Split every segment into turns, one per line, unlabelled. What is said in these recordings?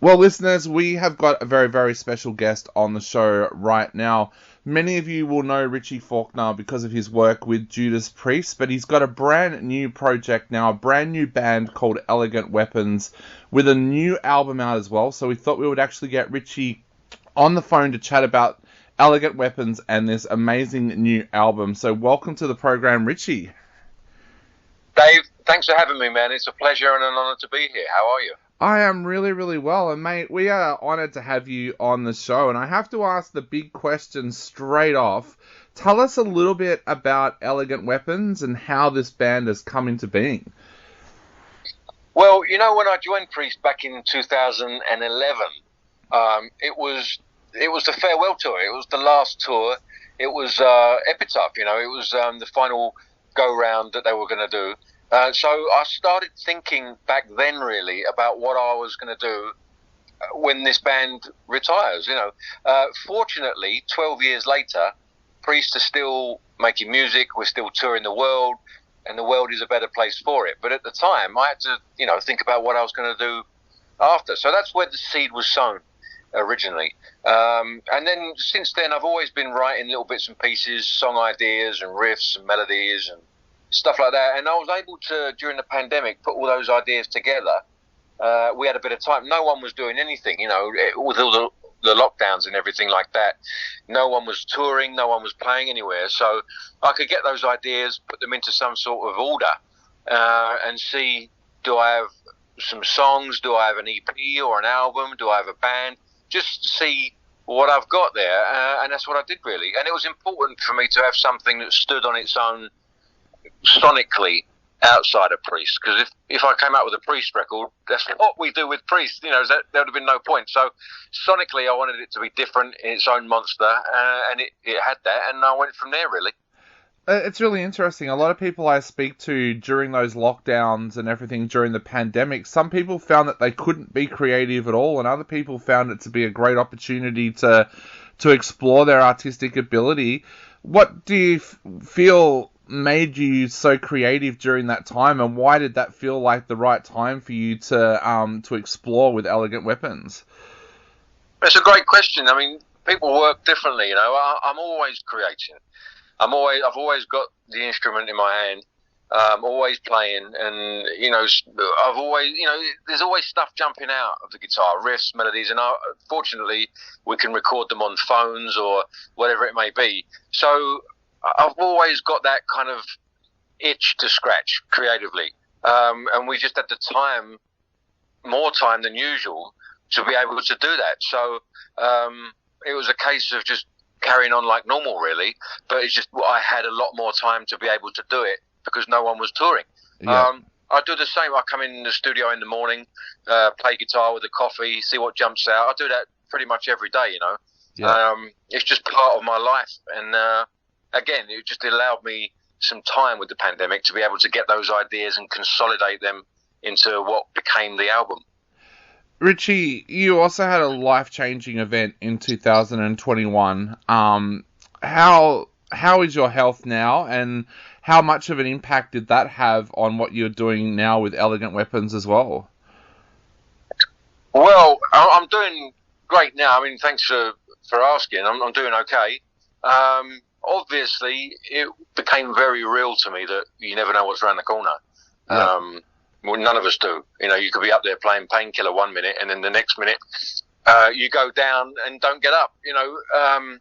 Well, listeners, we have got a very, very special guest on the show right now. Many of you will know Richie Faulkner because of his work with Judas Priest, but he's got a brand new project now, a brand new band called Elegant Weapons, with a new album out as well. So we thought we would actually get Richie on the phone to chat about Elegant Weapons and this amazing new album. So welcome to the program, Richie.
Dave, thanks for having me, man. It's a pleasure and an honour to be here. How are you?
I am really, really well, and mate, we are honoured to have you on the show, and I have to ask the big question straight off. Tell us a little bit about Elegant Weapons and how this band has come into being.
Well, you know, when I joined Priest back in 2011, it was the farewell tour. It was the last tour. It was Epitaph, you know. It was the final go-round that they were going to do. So I started thinking back then, really, about what I was going to do when this band retires. You know, fortunately, 12 years later, Priest are still making music. We're still touring the world, and the world is a better place for it. But at the time, I had to, you know, think about what I was going to do after. So that's where the seed was sown originally. And then since then, I've always been writing little bits and pieces, song ideas and riffs and melodies and stuff like that, and I was able to, during the pandemic, put all those ideas together. We had a bit of time. No one was doing anything, you know, with all the lockdowns and everything like that. No one was touring, no one was playing anywhere, so I could get those ideas, put them into some sort of order, and see, do I have some songs, do I have an EP or an album, do I have a band, just see what I've got there, and that's what I did, really. And it was important for me to have something that stood on its own sonically outside of Priest, because if I came out with a Priest record, that's what we do with Priest, you know, there would have been no point. So sonically I wanted it to be different in its own monster, and it had that, and I went from there, really.
It's really interesting. A lot of people I speak to during those lockdowns and everything during the pandemic, some people found that they couldn't be creative at all, and other people found it to be a great opportunity to explore their artistic ability. What do you feel made you so creative during that time, and why did that feel like the right time for you to explore with Elegant Weapons?
It's a great question. I mean, people work differently, you know. I'm always creating. I've always got the instrument in my hand, always playing, and you know, I've always, you know, there's always stuff jumping out of the guitar, riffs, melodies, and fortunately we can record them on phones or whatever it may be. So I've always got that kind of itch to scratch creatively, and we just had the time, more time than usual, to be able to do that. So it was a case of just carrying on like normal, really, but it's just I had a lot more time to be able to do it because no one was touring.
Yeah.
I do the same. I come in the studio in the morning, play guitar with a coffee, see what jumps out. I do that pretty much every day, you know.
Yeah.
It's just part of my life, and again, it just allowed me some time with the pandemic to be able to get those ideas and consolidate them into what became the album.
Richie, you also had a life-changing event in 2021. How is your health now, and how much of an impact did that have on what you're doing now with Elegant Weapons as well?
Well, I'm doing great now. I mean, thanks for asking. I'm doing okay. Obviously, it became very real to me that you never know what's around the corner. Well, none of us do. You know, you could be up there playing Painkiller 1 minute, and then the next minute you go down and don't get up. You know,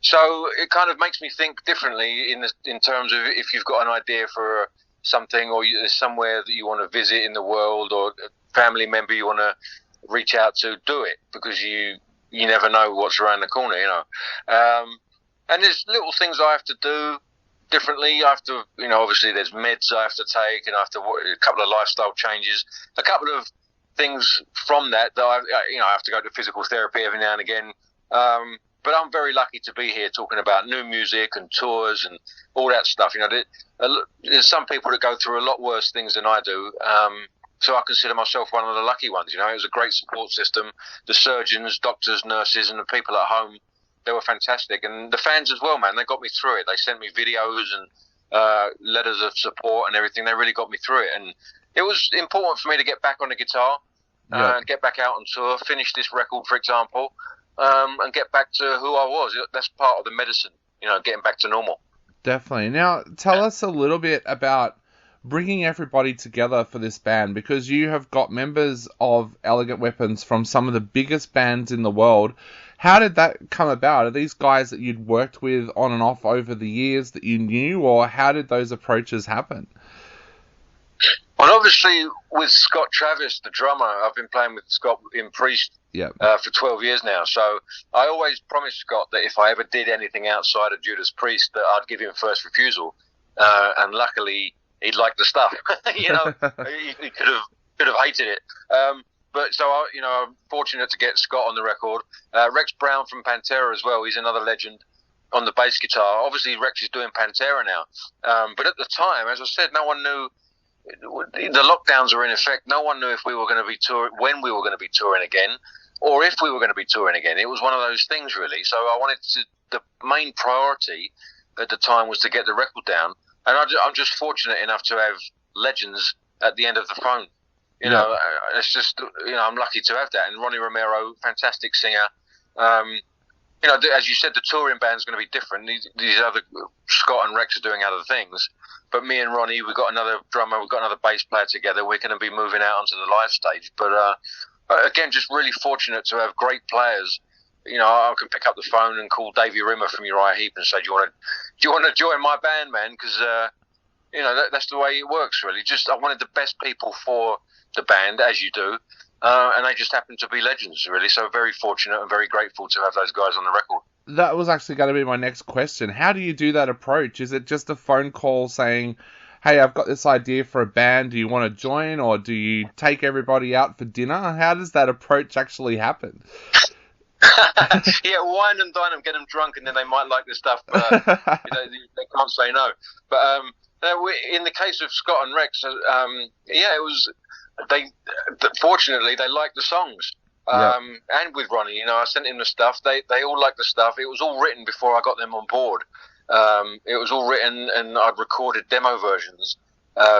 so it kind of makes me think differently in terms of if you've got an idea for something, or there's somewhere that you want to visit in the world, or a family member you want to reach out to, do it, because you never know what's around the corner. You know, and there's little things I have to do differently. I have to, you know, obviously there's meds I have to take, and I have to a couple of lifestyle changes, a couple of things from that I have to go to physical therapy every now and again. But I'm very lucky to be here talking about new music and tours and all that stuff. You know, there's some people that go through a lot worse things than I do. So I consider myself one of the lucky ones. You know, it was a great support system. The surgeons, doctors, nurses, and the people at home, they were fantastic. And the fans as well, man, they got me through it. They sent me videos and letters of support and everything. They really got me through it. And it was important for me to get back on the guitar. get back out on tour, finish this record, for example, and get back to who I was. That's part of the medicine, getting back to normal.
Definitely. Now, tell us a little bit about bringing everybody together for this band, because you have got members of Elegant Weapons from some of the biggest bands in the world. How did that come about? Are these guys that you'd worked with on and off over the years that you knew, or how did those approaches happen?
Well, obviously, with Scott Travis, the drummer, I've been playing with Scott in Priest for 12 years now. So I always promised Scott that if I ever did anything outside of Judas Priest, that I'd give him first refusal. And luckily, he'd like the stuff. He could have hated it. But so I'm fortunate to get Scott on the record. Rex Brown from Pantera as well. He's another legend on the bass guitar. Obviously, Rex is doing Pantera now. But at the time, as I said, no one knew. The lockdowns were in effect. No one knew if we were going to be when we were going to be touring again, or if we were going to be touring again. It was one of those things, really. So I wanted to. The main priority at the time was to get the record down, and I'm just fortunate enough to have legends at the end of the phone. It's just I'm lucky to have that. And Ronnie Romero, fantastic singer. As you said, the touring band's going to be different. These other Scott and Rex are doing other things. But me and Ronnie, we've got another drummer, we've got another bass player together. We're going to be moving out onto the live stage. But again, just really fortunate to have great players. I can pick up the phone and call Davey Rimmer from Uriah Heep and say, "Do you want to join my band, man?" Because that's the way it works, really. Just I wanted the best people for the band, as you do, and they just happen to be legends, really. So very fortunate and very grateful to have those guys on the record.
That was actually going to be my next question. How do you do that approach? Is it just a phone call saying, "Hey, I've got this idea for a band. Do you want to join?" Or do you take everybody out for dinner? How does that approach actually happen?
Yeah, wine and dine them, get them drunk, and then they might like the stuff. They can't say no. But in the case of Scott and Rex, it was. Fortunately, they liked the songs. And with Ronnie, I sent him the stuff. They all liked the stuff. It was all written before I got them on board. It was all written, and I'd recorded demo versions.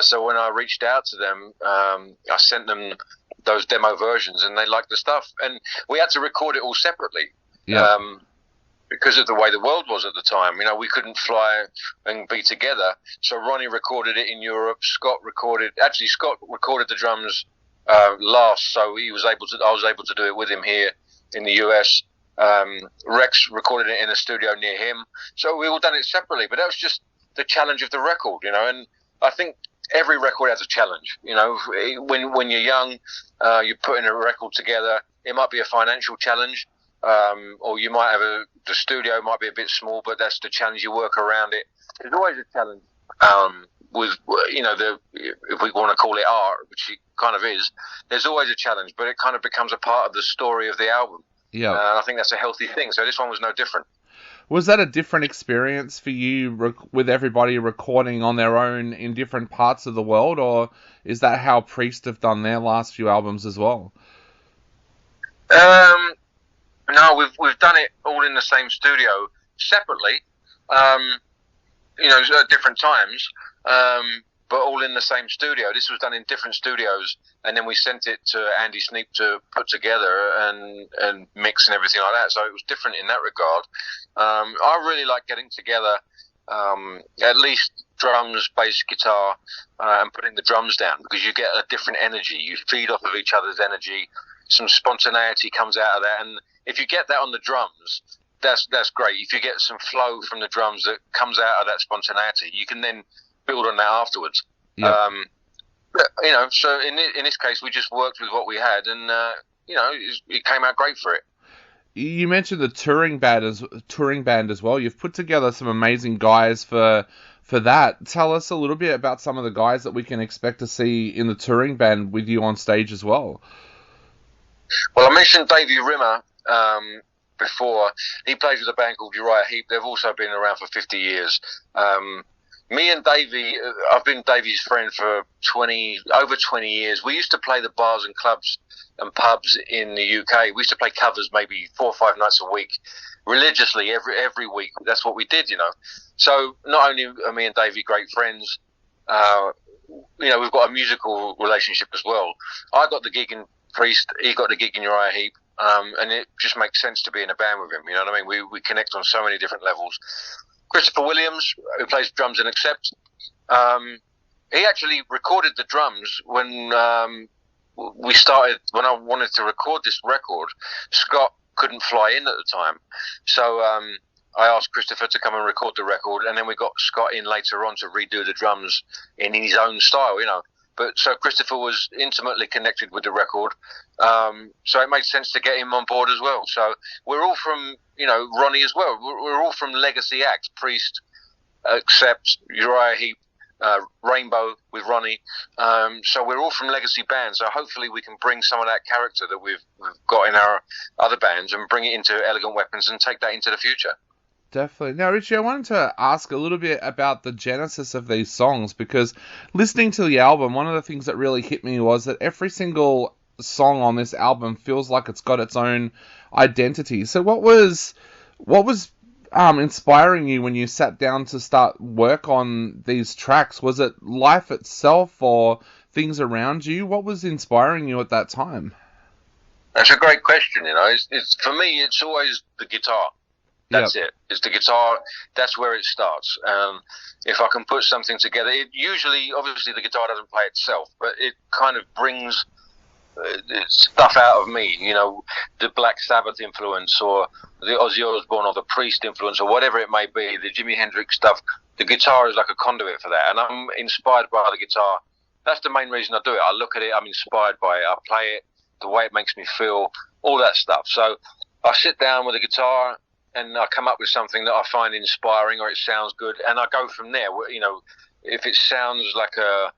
So when I reached out to them, I sent them those demo versions, and they liked the stuff. And we had to record it all separately. Because of the way the world was at the time. We couldn't fly and be together. So Ronnie recorded it in Europe. Scott recorded the drums last, so I was able to do it with him here in the US. Rex recorded it in a studio near him. So we all done it separately, but that was just the challenge of the record, and I think every record has a challenge. When you're young, you're putting a record together, it might be a financial challenge. Or you might have the studio might be a bit small, but that's the challenge. You work around it. There's always a challenge with if we want to call it art, which it kind of is. There's always a challenge, but it kind of becomes a part of the story of the album. Yeah, I think that's a healthy thing. So this one was no different.
Was that a different experience for you with everybody recording on their own in different parts of the world, or is that how Priest have done their last few albums as well?
No, we've done it all in the same studio separately, at different times, but all in the same studio. This was done in different studios, and then we sent it to Andy Sneap to put together and mix and everything like that. So it was different in that regard. I really like getting together, at least drums, bass, guitar, and putting the drums down, because you get a different energy. You feed off of each other's energy. Some spontaneity comes out of that, and if you get that on the drums, that's great. If you get some flow from the drums that comes out of that spontaneity, you can then build on that afterwards. Yep. So in this case, we just worked with what we had, and it came out great for it.
You mentioned the touring band as well. You've put together some amazing guys for that. Tell us a little bit about some of the guys that we can expect to see in the touring band with you on stage as well.
Well, I mentioned Davey Rimmer before. He plays with a band called Uriah Heep. They've also been around for 50 years. Me and Davey, I've been Davey's friend for over 20 years. We used to play the bars and clubs and pubs in the UK. We used to play covers maybe 4 or 5 nights a week, religiously every week. That's what we did, So not only are me and Davey great friends, we've got a musical relationship as well. I got the gig in Priest, he got the gig in Uriah Heep, and it just makes sense to be in a band with him. You know what I mean? We connect on so many different levels. Christopher Williams, who plays drums in Accept, he actually recorded the drums when we started. When I wanted to record this record, Scott couldn't fly in at the time, so I asked Christopher to come and record the record, and then we got Scott in later on to redo the drums in his own style, you know. But so Christopher was intimately connected with the record, so it made sense to get him on board as well. So we're all from, you know, Ronnie as well. We're all from legacy acts: Priest, Accept, Uriah Heep, Rainbow with Ronnie. So we're all from legacy bands. So hopefully we can bring some of that character that we've got in our other bands and bring it into Elegant Weapons and take that into the future.
Definitely. Now, Richie, I wanted to ask a little bit about the genesis of these songs, because listening to the album, one of the things that really hit me was that every single song on this album feels like it's got its own identity. So what was inspiring you when you sat down to start work on these tracks? Was it life itself or things around you? What was inspiring you at that time?
That's a great question. You know, it's for me, it's always the guitar. That's it. It's the guitar. That's where it starts. If I can put something together, it usually, obviously, the guitar doesn't play itself, but it kind of brings stuff out of me. You know, the Black Sabbath influence, or the Ozzy Osbourne, or the Priest influence, or whatever it may be, the Jimi Hendrix stuff. The guitar is like a conduit for that, and I'm inspired by the guitar. That's the main reason I do it. I look at it, I'm inspired by it. I play it, the way it makes me feel, all that stuff. So I sit down with the guitar, and I come up with something that I find inspiring, or it sounds good, and I go from there. You know, if it sounds like a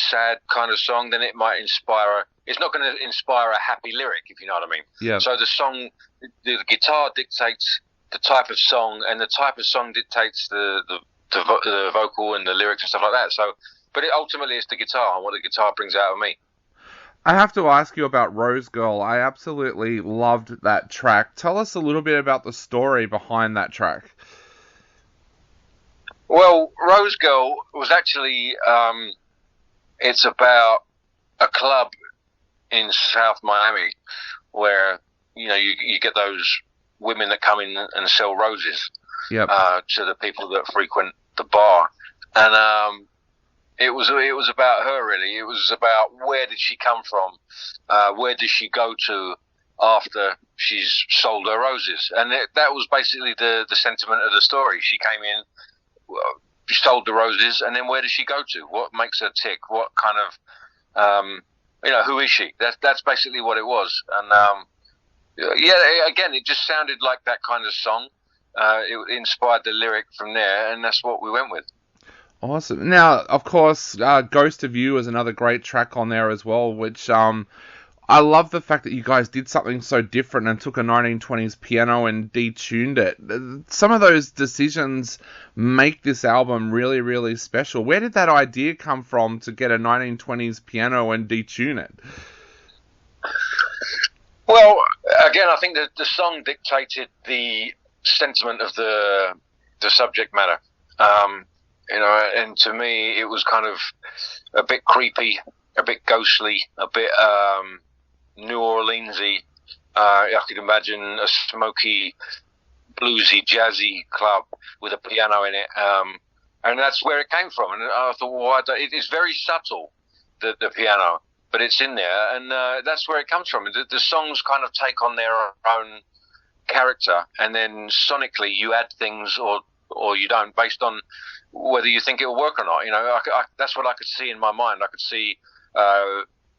sad kind of song, then it might inspire. It's not going to inspire a happy lyric, if you know what I mean.
Yeah.
So the song, the guitar dictates the type of song, and the type of song dictates the vocal and the lyrics and stuff like that. So, but ultimately, it's the guitar and what the guitar brings out of me.
I have to ask you about Rose Girl. I absolutely loved that track. Tell us a little bit about the story behind that track.
Well, Rose Girl was actually, it's about a club in South Miami where, you know, you get those women that come in and sell roses to the people that frequent the bar. And it was about her, really. It was about where did she come from, where does she go to after she's sold her roses, and that was basically the sentiment of the story. She came in, she sold the roses, and then where does she go to? What makes her tick? What kind of, you know, who is she? That's basically what it was. And again, it just sounded like that kind of song. It inspired the lyric from there, and that's what we went with.
Awesome. Now, of course, Ghost of You is another great track on there as well, which I love the fact that you guys did something so different and took a 1920s piano and detuned it. Some of those decisions make this album really, really special. Where did that idea come from to get a 1920s piano and detune it?
Well, again, I think that the song dictated the sentiment of the subject matter. You know, and to me, it was kind of a bit creepy, a bit ghostly, a bit New Orleansy. I could imagine a smoky, bluesy, jazzy club with a piano in it, and that's where it came from. And I thought, well, it's very subtle, the piano, but it's in there, and that's where it comes from. The songs kind of take on their own character, and then sonically you add things or you don't, based on whether you think it will work or not. You know, that's what I could see in my mind. I could see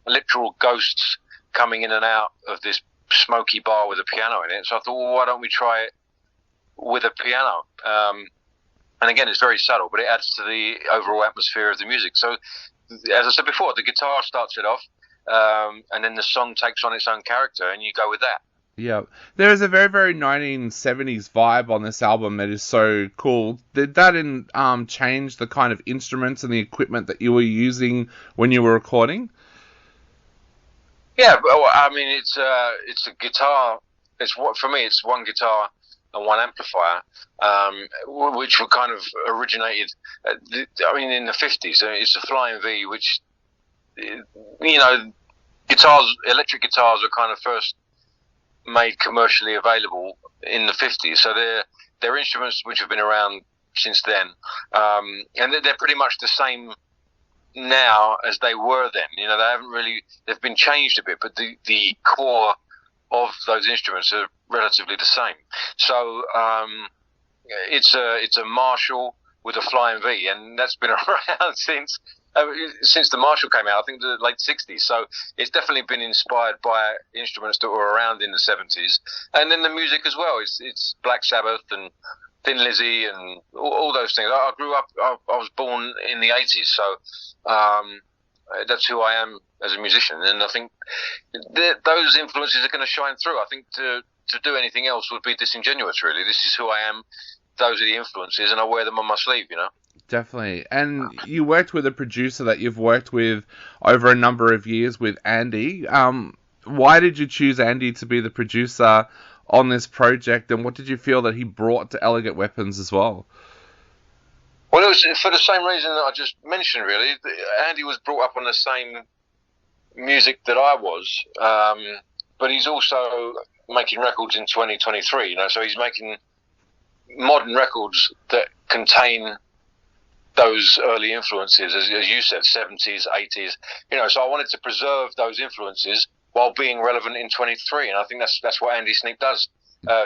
literal ghosts coming in and out of this smoky bar with a piano in it. So I thought, well, why don't we try it with a piano? And again, it's very subtle, but it adds to the overall atmosphere of the music. So, as I said before, the guitar starts it off, and then the song takes on its own character, and you go with that.
Yeah, there is a very, very 1970s vibe on this album that is so cool. Did that change the kind of instruments and the equipment that you were using when you were recording?
Yeah, well, I mean, it's a guitar. For me, it's one guitar and one amplifier, which were kind of originated. In the 50s. It's a Flying V, which, you know, electric guitars were kind of first made commercially available in the 50s. So they're instruments which have been around since then, and they're pretty much the same now as they were then. You know, they've been changed a bit, but the core of those instruments are relatively the same. So it's a Marshall with a flying V, and that's been around since the Marshall came out, I think the late 60s. So it's definitely been inspired by instruments that were around in the 70s. And then the music as well. It's Black Sabbath and Thin Lizzy and all those things. I grew up, I was born in the 80s, so that's who I am as a musician. And I think those influences are going to shine through. I think to do anything else would be disingenuous, really. This is who I am. Those are the influences, and I wear them on my sleeve, you know.
Definitely. And you worked with a producer that you've worked with over a number of years with, Andy. Why did you choose Andy to be the producer on this project, and what did you feel that he brought to Elegant Weapons as well?
Well, it was for the same reason that I just mentioned, really. Andy was brought up on the same music that I was, but he's also making records in 2023, you know, so he's making modern records that contain those early influences, as you said, 70s, 80s, you know, so I wanted to preserve those influences while being relevant in 23, and I think that's what Andy Sneap does.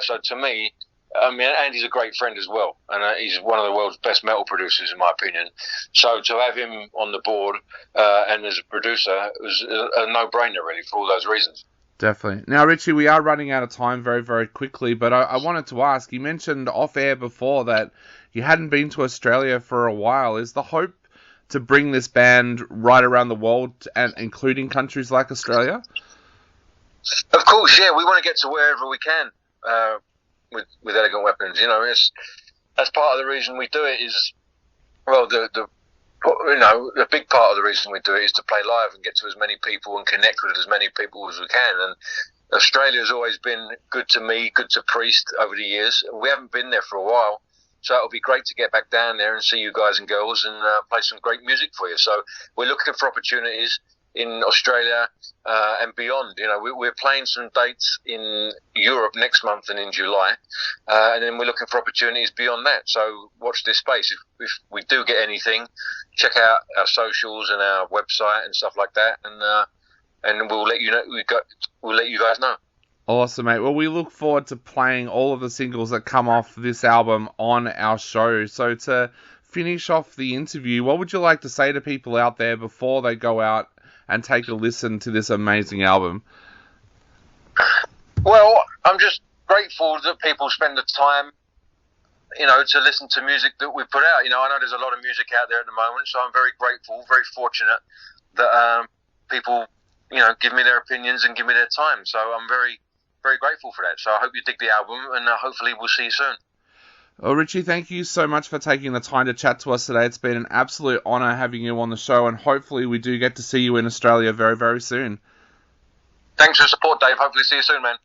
So to me, I mean, Andy's a great friend as well, and he's one of the world's best metal producers, in my opinion. So to have him on the board and as a producer was a no-brainer, really, for all those reasons.
Definitely. Now, Richie, we are running out of time very, very quickly, but I wanted to ask, you mentioned off-air before that you hadn't been to Australia for a while. Is the hope to bring this band right around the world, and including countries like Australia?
Of course, yeah. We want to get to wherever we can with Elegant Weapons. You know, that's part of the reason we do it. Is, well, the big part of the reason we do it is to play live and get to as many people and connect with as many people as we can. And Australia's always been good to me, good to Priest over the years. We haven't been there for a while, so it'll be great to get back down there and see you guys and girls and play some great music for you. So we're looking for opportunities in Australia and beyond. You know, we're playing some dates in Europe next month and in July, and then we're looking for opportunities beyond that. So watch this space. If we do get anything, check out our socials and our website and stuff like that, and we'll let you know. We'll let you guys know.
Awesome, mate. Well, we look forward to playing all of the singles that come off this album on our show. So to finish off the interview, what would you like to say to people out there before they go out and take a listen to this amazing album?
Well, I'm just grateful that people spend the time, you know, to listen to music that we put out. You know, I know there's a lot of music out there at the moment, so I'm very grateful, very fortunate that people, you know, give me their opinions and give me their time. So I'm very, very grateful for that. So I hope you dig the album, and hopefully we'll see you soon.
Well, Richie, thank you so much for taking the time to chat to us today. It's been an absolute honour having you on the show, and hopefully we do get to see you in Australia very, very soon.
Thanks for the support, Dave. Hopefully see you soon, man.